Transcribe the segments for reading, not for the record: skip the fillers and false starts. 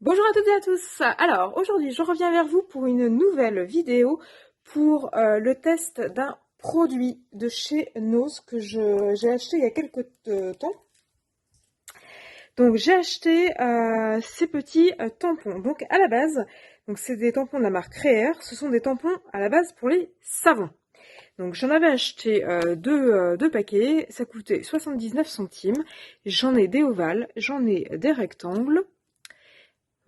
Bonjour à toutes et à tous. Alors aujourd'hui je reviens vers vous pour une nouvelle vidéo pour le test d'un produit de chez Nose que j'ai acheté il y a quelques temps. Donc j'ai acheté ces petits tampons. Donc à la base, donc c'est des tampons de la marque Réer. Ce sont des tampons à la base pour les savons. Donc j'en avais acheté deux paquets, ça coûtait 79 centimes. J'en ai des ovales, j'en ai des rectangles.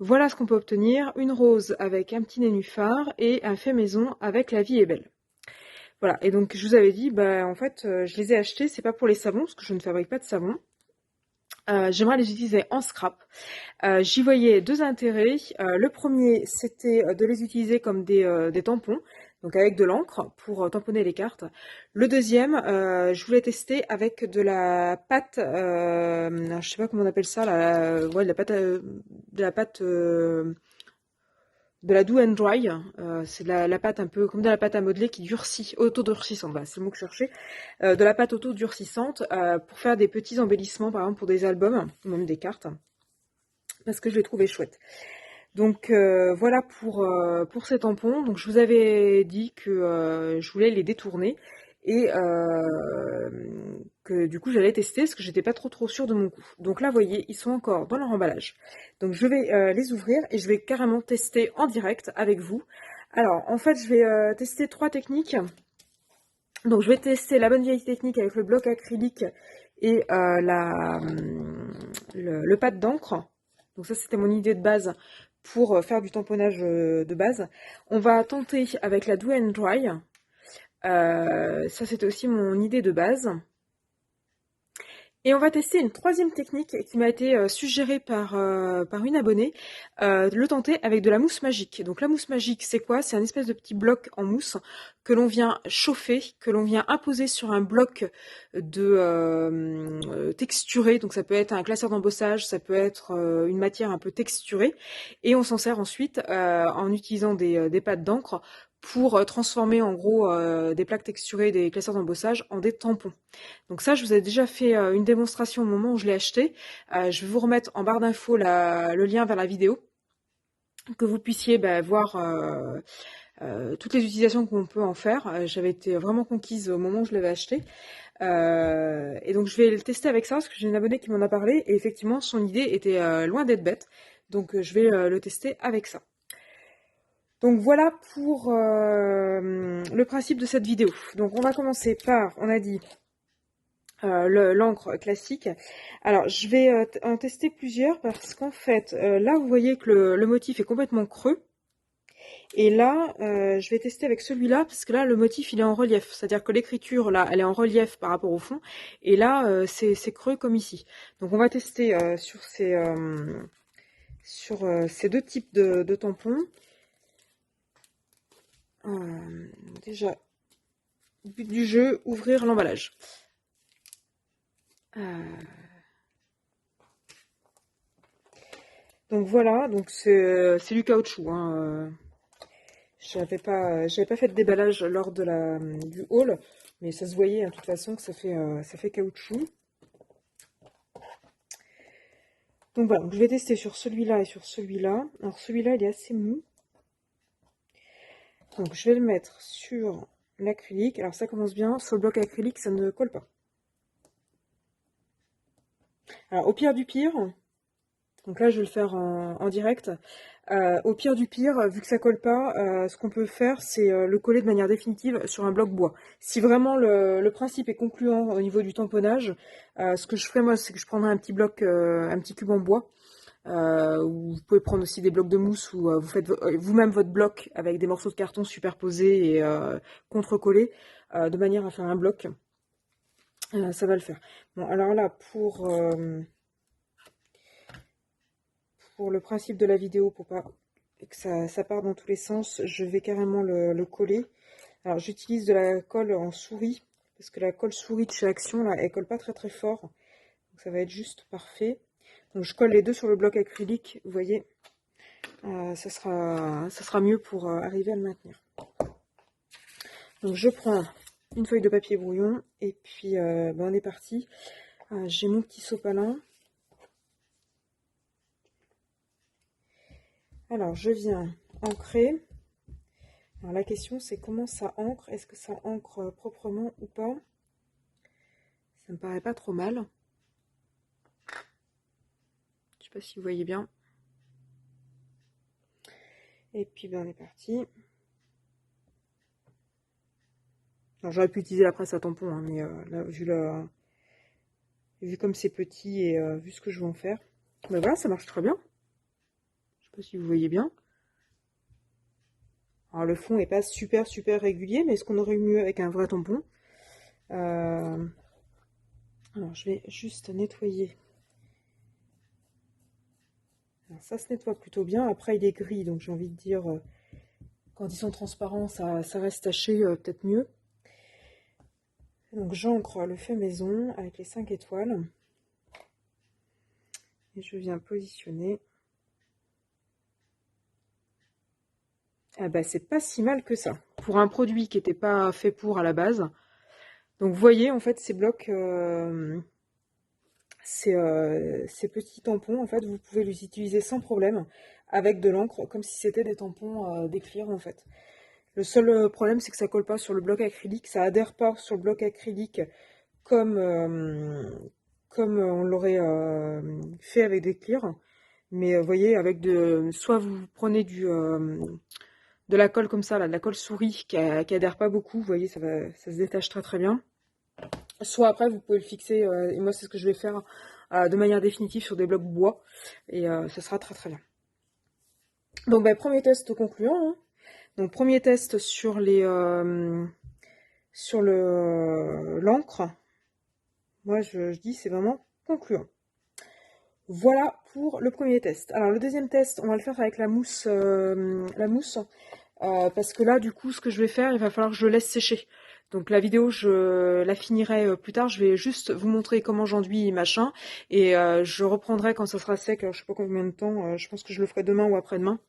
Voilà ce qu'on peut obtenir, une rose avec un petit nénuphar et un fait maison avec La vie est belle. Voilà, et donc je vous avais dit, en fait, je les ai achetés, c'est pas pour les savons, parce que je ne fabrique pas de savon. J'aimerais les utiliser en scrap. J'y voyais deux intérêts. Le premier, c'était de les utiliser comme des tampons, donc avec de l'encre pour tamponner les cartes. Le deuxième, je voulais tester avec de la pâte, je sais pas comment on appelle ça, ouais, de la pâte de la do and dry, c'est de la pâte un peu comme de la pâte à modeler qui durcit, auto-durcissante, voilà, c'est le mot que je cherchais, de la pâte auto-durcissante pour faire des petits embellissements, par exemple pour des albums, ou même des cartes, parce que je les trouvais chouettes. Donc voilà pour ces tampons. Donc je vous avais dit que je voulais les détourner et que du coup j'allais tester parce que j'étais pas trop sûre de mon goût. Donc là vous voyez, ils sont encore dans leur emballage. Donc je vais les ouvrir et je vais carrément tester en direct avec vous. Alors en fait je vais tester trois techniques. Donc je vais tester la bonne vieille technique avec le bloc acrylique et le pad d'encre. Donc ça c'était mon idée de base pour faire du tamponnage de base. On va tenter avec la Do and Dry. Ça c'était aussi mon idée de base. Et on va tester une troisième technique qui m'a été suggérée par une abonnée, le tenter avec de la mousse magique. Donc la mousse magique, c'est quoi? C'est un espèce de petit bloc en mousse que l'on vient chauffer, que l'on vient imposer sur un bloc de texturé. Donc ça peut être un classeur d'embossage, ça peut être une matière un peu texturée. Et on s'en sert ensuite en utilisant des pâtes d'encre pour transformer en gros des plaques texturées, des classeurs d'embossage en des tampons. Donc ça, je vous ai déjà fait une démonstration au moment où je l'ai acheté. Je vais vous remettre en barre d'infos le lien vers la vidéo, que vous puissiez voir toutes les utilisations qu'on peut en faire. J'avais été vraiment conquise au moment où je l'avais acheté. Et donc je vais le tester avec ça, parce que j'ai une abonnée qui m'en a parlé, et effectivement, son idée était loin d'être bête. Donc je vais le tester avec ça. Donc voilà pour le principe de cette vidéo. Donc on va commencer par, on a dit, l'encre classique. Alors je vais en tester plusieurs parce qu'en fait là vous voyez que le motif est complètement creux, et là je vais tester avec celui-là parce que là le motif il est en relief, c'est à dire que l'écriture là elle est en relief par rapport au fond, et là c'est creux comme ici. Donc on va tester sur ces deux types de tampons. Déjà, but du jeu, ouvrir l'emballage. Donc voilà, donc c'est du caoutchouc, hein. J'avais pas fait de déballage lors du haul, mais ça se voyait, hein, de toute façon, que ça fait caoutchouc. Donc voilà, donc je vais tester sur celui-là et sur celui-là. Alors celui-là il est assez mou, donc je vais le mettre sur l'acrylique. Alors ça commence bien, sur le bloc acrylique ça ne colle pas. Alors au pire du pire, donc là je vais le faire en direct. Au pire du pire, vu que ça colle pas, ce qu'on peut faire, c'est le coller de manière définitive sur un bloc bois. Si vraiment le principe est concluant au niveau du tamponnage, ce que je ferai moi, c'est que je prendrai un petit bloc, un petit cube en bois. Ou vous pouvez prendre aussi des blocs de mousse, où vous faites vous-même votre bloc avec des morceaux de carton superposés et contre-collés, de manière à faire un bloc. Ça va le faire. Bon, alors là, pour le principe de la vidéo, pour pas que ça part dans tous les sens, je vais carrément le coller. Alors j'utilise de la colle en souris, parce que la colle souris de chez Action, là, elle colle pas très fort. Donc ça va être juste parfait. Donc je colle les deux sur le bloc acrylique, vous voyez. Ça sera mieux pour arriver à le maintenir. Donc je prends une feuille de papier brouillon, et puis on est parti. J'ai mon petit sopalin. Alors, je viens ancrer. Alors, la question, c'est comment ça ancre. Est-ce que ça ancre proprement ou pas? Ça me paraît pas trop mal. Je sais pas si vous voyez bien. Et puis, ben, on est parti. Alors, j'aurais pu utiliser la presse à tampon, hein, mais là, vu comme c'est petit et vu ce que je veux en faire, ben voilà, ça marche très bien. Je sais pas si vous voyez bien. Alors, le fond est pas super régulier, mais est-ce qu'on aurait eu mieux avec un vrai tampon? Alors, je vais juste nettoyer. Alors, ça se nettoie plutôt bien. Après, il est gris, donc j'ai envie de dire, quand ils sont transparents, ça reste taché peut-être mieux. Donc, j'ancre le fait maison avec les 5 étoiles. Et je viens positionner. Ah bah, c'est pas si mal que ça. Pour un produit qui n'était pas fait pour à la base. Donc, vous voyez, en fait, ces blocs... ces petits tampons, en fait, vous pouvez les utiliser sans problème avec de l'encre, comme si c'était des tampons d'écrire, en fait. Le seul problème, c'est que ça colle pas sur le bloc acrylique, ça adhère pas sur le bloc acrylique comme, on l'aurait fait avec des clears. Mais vous voyez, avec soit vous prenez de la colle comme ça, là, de la colle souris qui adhère pas beaucoup, vous voyez, ça se détache très bien. Soit après, vous pouvez le fixer, et moi c'est ce que je vais faire de manière définitive sur des blocs bois, et ce sera très bien. Donc bah, premier test concluant, hein. Donc premier test sur l'encre. Moi je dis c'est vraiment concluant. Voilà pour le premier test. Alors le deuxième test, on va le faire avec la mousse, parce que là du coup ce que je vais faire, il va falloir que je le laisse sécher. Donc la vidéo, je la finirai plus tard. Je vais juste vous montrer comment j'enduis machin. Et je reprendrai quand ça sera sec. Alors, je sais pas combien de temps. Je pense que je le ferai demain ou après-demain.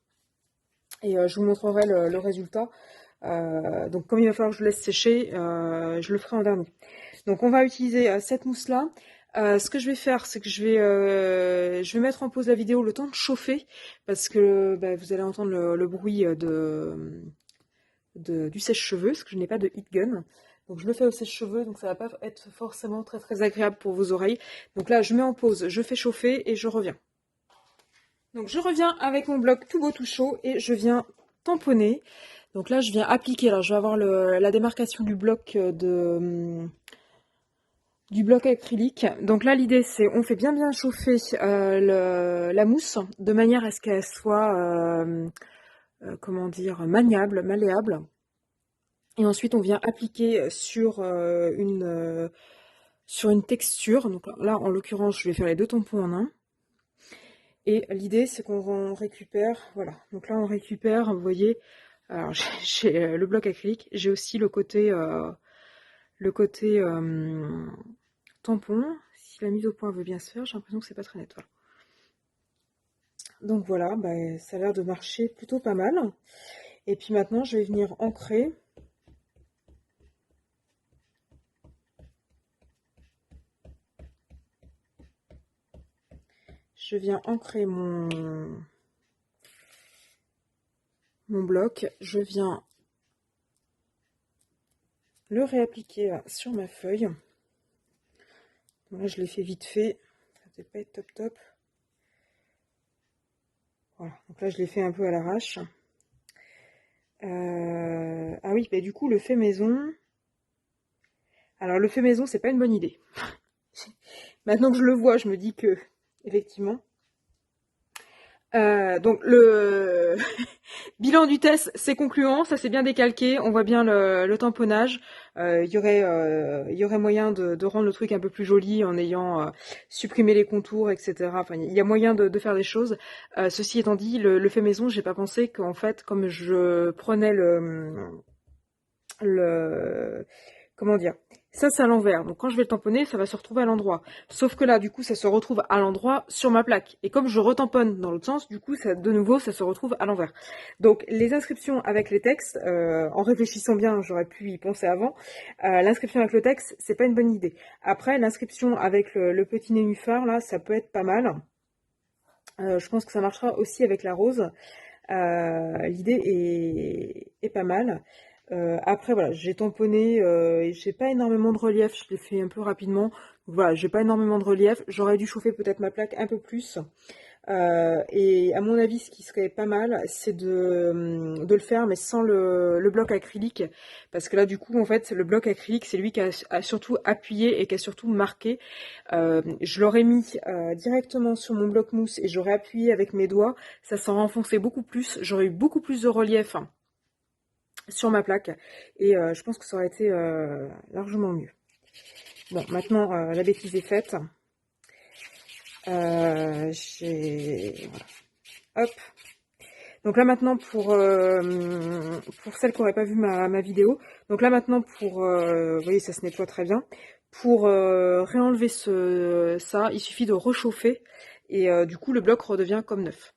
Et je vous montrerai le résultat. Donc comme il va falloir que je laisse sécher, je le ferai en dernier. Donc on va utiliser cette mousse-là. Ce que je vais faire, c'est que je vais mettre en pause la vidéo le temps de chauffer. Parce que bah, vous allez entendre le bruit du sèche-cheveux, parce que je n'ai pas de heat gun. Donc je le fais au sèche-cheveux, donc ça va pas être forcément très agréable pour vos oreilles. Donc là, je mets en pause, je fais chauffer et je reviens. Donc je reviens avec mon bloc tout beau tout chaud et je viens tamponner. Donc là, je viens appliquer. Alors je vais avoir la démarcation du bloc acrylique. Donc là, l'idée c'est on fait bien chauffer la mousse de manière à ce qu'elle soit comment dire, maniable, malléable. Et ensuite, on vient appliquer sur une texture. Donc là, en l'occurrence, je vais faire les deux tampons en un. Et l'idée, c'est qu'on récupère, voilà. Donc là, on récupère, vous voyez, alors j'ai le bloc acrylique. J'ai aussi le côté tampon. Si la mise au point veut bien se faire, j'ai l'impression que c'est pas très net. Voilà. Donc voilà, bah, ça a l'air de marcher plutôt pas mal. Et puis maintenant, je vais venir ancrer. Je viens ancrer mon bloc. Je viens le réappliquer sur ma feuille. Donc là, je l'ai fait vite fait. Ça ne peut pas être top. Voilà. Donc là, je l'ai fait un peu à l'arrache. Ah oui, bah du coup, le fait maison. Alors, le fait maison, c'est pas une bonne idée. Maintenant que je le vois, je me dis que, effectivement. Donc le bilan du test, c'est concluant, ça s'est bien décalqué, on voit bien le tamponnage. Il y aurait moyen de rendre le truc un peu plus joli en ayant supprimé les contours, etc. Enfin, il y a moyen de faire des choses. Ceci étant dit, le fait maison, j'ai pas pensé qu'en fait, comme je prenais comment dire, ça c'est à l'envers, donc quand je vais le tamponner, ça va se retrouver à l'endroit. Sauf que là, du coup, ça se retrouve à l'endroit sur ma plaque. Et comme je retamponne dans l'autre sens, du coup, de nouveau, ça se retrouve à l'envers. Donc, les inscriptions avec les textes, en réfléchissant bien, j'aurais pu y penser avant, l'inscription avec le texte, c'est pas une bonne idée. Après, l'inscription avec le petit nénuphar, là, ça peut être pas mal. Je pense que ça marchera aussi avec la rose. L'idée est pas mal. Après voilà, j'ai tamponné, et j'ai pas énormément de relief, je l'ai fait un peu rapidement. Voilà, j'ai pas énormément de relief. J'aurais dû chauffer peut-être ma plaque un peu plus. Et à mon avis, ce qui serait pas mal, c'est de le faire, mais sans le bloc acrylique. Parce que là, du coup, en fait, le bloc acrylique, c'est lui qui a surtout appuyé et qui a surtout marqué. Je l'aurais mis directement sur mon bloc mousse et j'aurais appuyé avec mes doigts. Ça s'en renfonçait beaucoup plus. J'aurais eu beaucoup plus de relief, hein, sur ma plaque. Et je pense que ça aurait été largement mieux. Bon, maintenant, la bêtise est faite. J'ai... Voilà. Hop. Donc là maintenant pour celles qui n'auraient pas vu ma vidéo, donc là maintenant vous voyez ça se nettoie très bien. Pour réenlever ça, il suffit de réchauffer et du coup le bloc redevient comme neuf.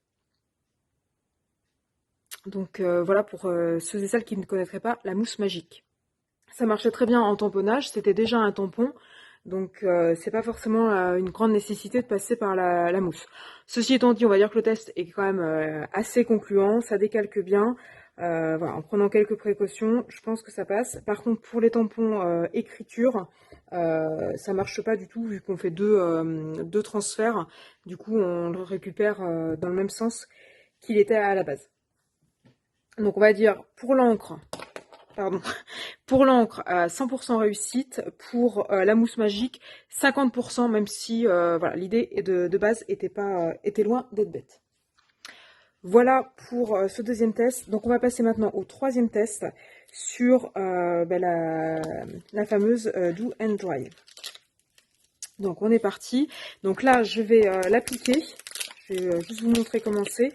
Donc voilà pour ceux et celles qui ne connaîtraient pas la mousse magique. Ça marchait très bien en tamponnage, c'était déjà un tampon, donc c'est pas forcément une grande nécessité de passer par la mousse. Ceci étant dit, on va dire que le test est quand même assez concluant, ça décalque bien. Voilà, en prenant quelques précautions, je pense que ça passe. Par contre, pour les tampons écriture, ça marche pas du tout vu qu'on fait deux transferts. Du coup, on le récupère dans le même sens qu'il était à la base. Donc on va dire pour l'encre, pardon. Pour l'encre, 100% réussite. Pour la mousse magique, 50%, même si voilà, l'idée de base était loin d'être bête. Voilà pour ce deuxième test. Donc on va passer maintenant au troisième test sur la fameuse Do and Dry. Donc on est parti. Donc là, je vais l'appliquer. Je vais juste vous montrer comment c'est.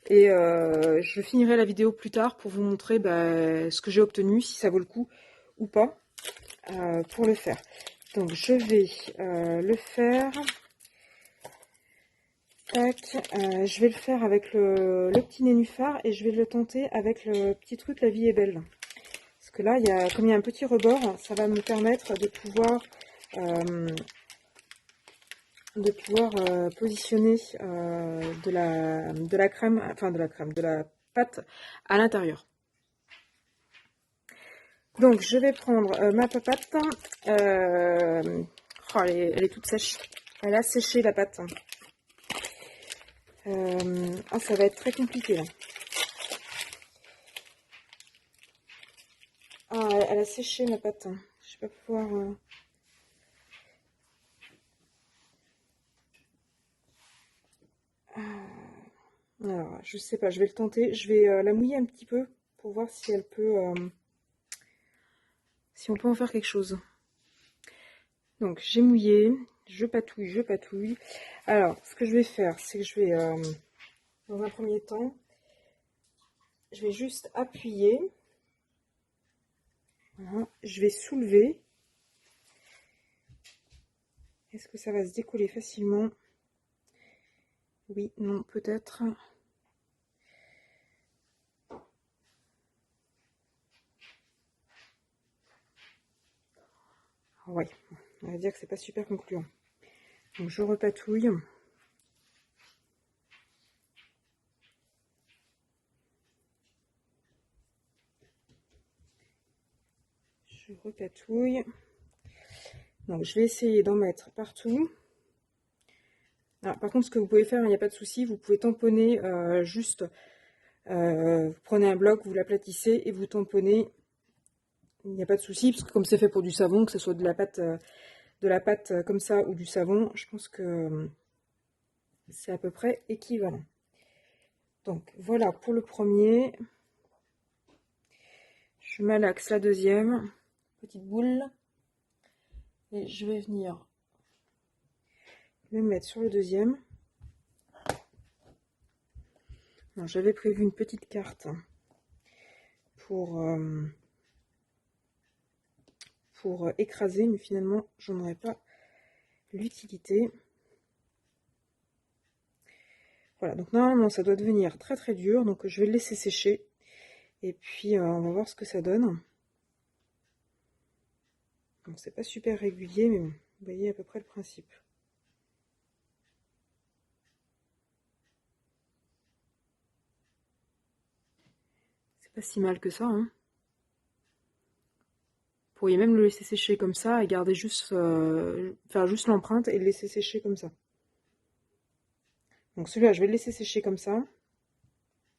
Et je finirai la vidéo plus tard pour vous montrer ce que j'ai obtenu, si ça vaut le coup ou pas pour le faire. Donc je vais le faire. Tac, je vais le faire avec le petit nénuphar et je vais le tenter avec le petit truc La Vie est Belle. Parce que là, comme il y a un petit rebord, ça va me permettre de pouvoir positionner de la crème, enfin de la pâte à l'intérieur. Donc je vais prendre ma pâte. Oh, elle est toute sèche. Elle a séché la pâte. Ça va être très compliqué là. Ah, elle a séché ma pâte. Je vais pas pouvoir. Alors, je sais pas, je vais le tenter. Je vais la mouiller un petit peu pour voir si elle peut. Si on peut en faire quelque chose. Donc, j'ai mouillé. Je patouille, je patouille. Alors, ce que je vais faire, c'est que je vais, dans un premier temps, je vais juste appuyer. Voilà. Je vais soulever. Est-ce que ça va se décoller facilement? Oui, non, peut-être. Ouais, on va dire que c'est pas super concluant. Donc je repatouille. Je repatouille. Donc je vais essayer d'en mettre partout. Alors, par contre, ce que vous pouvez faire, il n'y a pas de souci, vous pouvez tamponner juste. Vous prenez un bloc, vous l'aplatissez et vous tamponnez. Il n'y a pas de souci, parce que comme c'est fait pour du savon, que ce soit de la pâte comme ça ou du savon, je pense que c'est à peu près équivalent. Donc voilà pour le premier. Je malaxe la deuxième. Petite boule. Et je vais venir le mettre sur le deuxième. J'avais prévu une petite carte pour écraser, mais finalement j'en aurais pas l'utilité. Voilà, donc normalement ça doit devenir très très dur, donc je vais le laisser sécher et puis on va voir ce que ça donne. Bon, c'est pas super régulier, mais bon, vous voyez à peu près le principe. pas si mal que ça, hein. Vous pourriez même le laisser sécher comme ça et garder juste, faire juste l'empreinte et le laisser sécher comme ça. Donc celui-là, je vais le laisser sécher comme ça.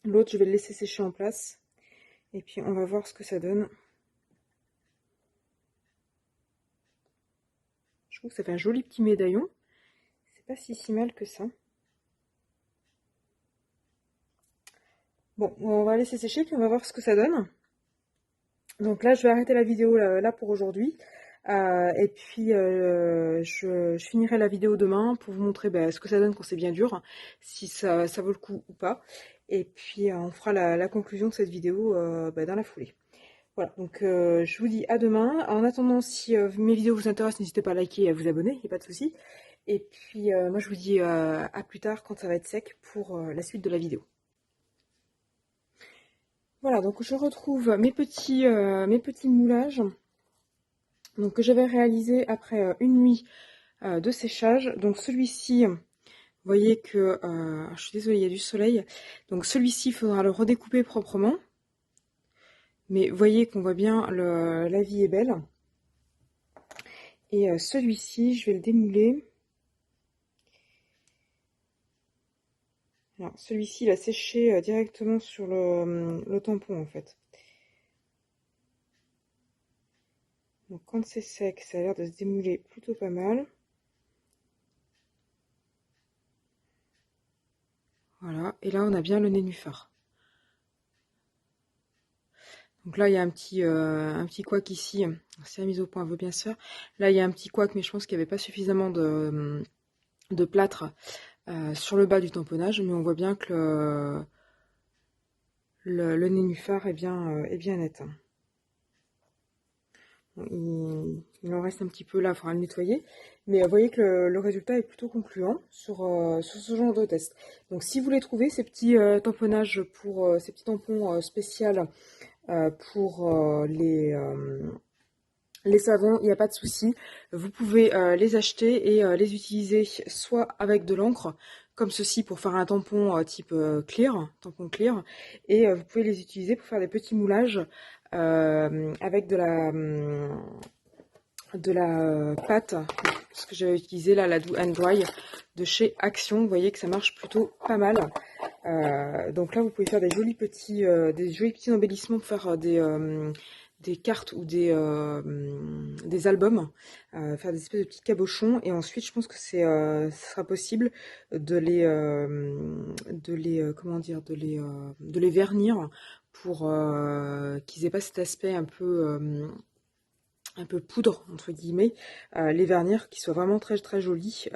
L'autre, je vais le laisser sécher en place. Et puis on va voir ce que ça donne. Je trouve que ça fait un joli petit médaillon. C'est pas si mal que ça. Bon, on va laisser sécher puis on va voir ce que ça donne. Donc là, je vais arrêter la vidéo là pour aujourd'hui. Et puis, je finirai la vidéo demain pour vous montrer ce que ça donne quand c'est bien dur, si ça vaut le coup ou pas. Et puis, on fera la conclusion de cette vidéo dans la foulée. Voilà, donc je vous dis à demain. En attendant, si mes vidéos vous intéressent, n'hésitez pas à liker et à vous abonner, il n'y a pas de souci. Et puis, moi, je vous dis à plus tard quand ça va être sec pour la suite de la vidéo. Voilà, donc je retrouve mes petits moulages donc, que j'avais réalisé après une nuit de séchage. Donc celui-ci, vous voyez que, je suis désolée, il y a du soleil. Donc celui-ci, il faudra le redécouper proprement. Mais vous voyez qu'on voit bien, la vie est belle. Et celui-ci, je vais le démouler. Alors celui-ci, il a séché directement sur le tampon en fait. Donc quand c'est sec, ça a l'air de se démouler plutôt pas mal. Voilà, et là on a bien le nénuphar. Donc là il y a un petit couac ici, c'est la mise au point, veut bien sûr. Là il y a un petit couac, mais je pense qu'il n'y avait pas suffisamment de plâtre sur le bas du tamponnage, mais on voit bien que le nénuphar est bien net. Il en reste un petit peu là, il faudra le nettoyer. Mais vous voyez que le résultat est plutôt concluant sur ce genre de test. Donc si vous voulez trouver ces petits tamponnages pour ces petits tampons spéciaux pour les savons, il n'y a pas de souci. Vous pouvez les acheter et les utiliser soit avec de l'encre, comme ceci pour faire un tampon type clear, tampon clear, et vous pouvez les utiliser pour faire des petits moulages avec de la pâte, ce que j'avais utilisé là, la Do and Dry de chez Action. Vous voyez que ça marche plutôt pas mal. Donc là, vous pouvez faire des jolis petits embellissements pour faire des cartes ou des albums, faire des espèces de petits cabochons. Et ensuite, je pense que ce sera possible de les vernir pour qu'ils aient pas cet aspect un peu poudre entre guillemets, les vernir qui soient vraiment très très jolis,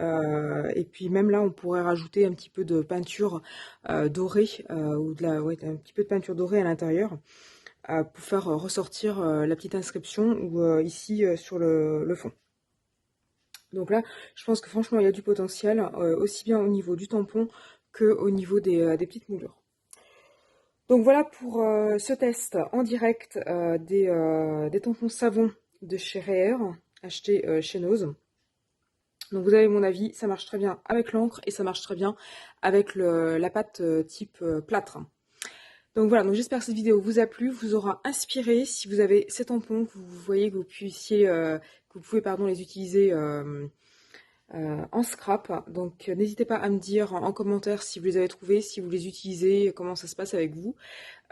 et puis même là on pourrait rajouter un petit peu de peinture dorée ou un petit peu de peinture dorée à l'intérieur pour faire ressortir la petite inscription ou ici sur le fond. Donc là je pense que franchement il y a du potentiel aussi bien au niveau du tampon que au niveau des petites moulures. Donc voilà pour ce test en direct des tampons savon de chez Reher, acheté chez Nose. Donc vous avez mon avis, ça marche très bien avec l'encre et ça marche très bien avec la pâte type plâtre. Donc voilà, donc j'espère que cette vidéo vous a plu, vous aura inspiré. Si vous avez ces tampons, vous voyez que vous pouvez les utiliser en scrap. Donc n'hésitez pas à me dire en commentaire si vous les avez trouvés, si vous les utilisez, comment ça se passe avec vous.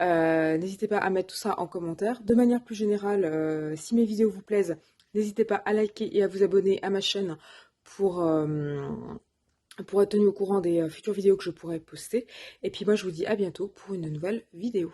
N'hésitez pas à mettre tout ça en commentaire. De manière plus générale, si mes vidéos vous plaisent, n'hésitez pas à liker et à vous abonner à ma chaîne pour être tenu au courant des futures vidéos que je pourrai poster. Et puis moi je vous dis à bientôt pour une nouvelle vidéo.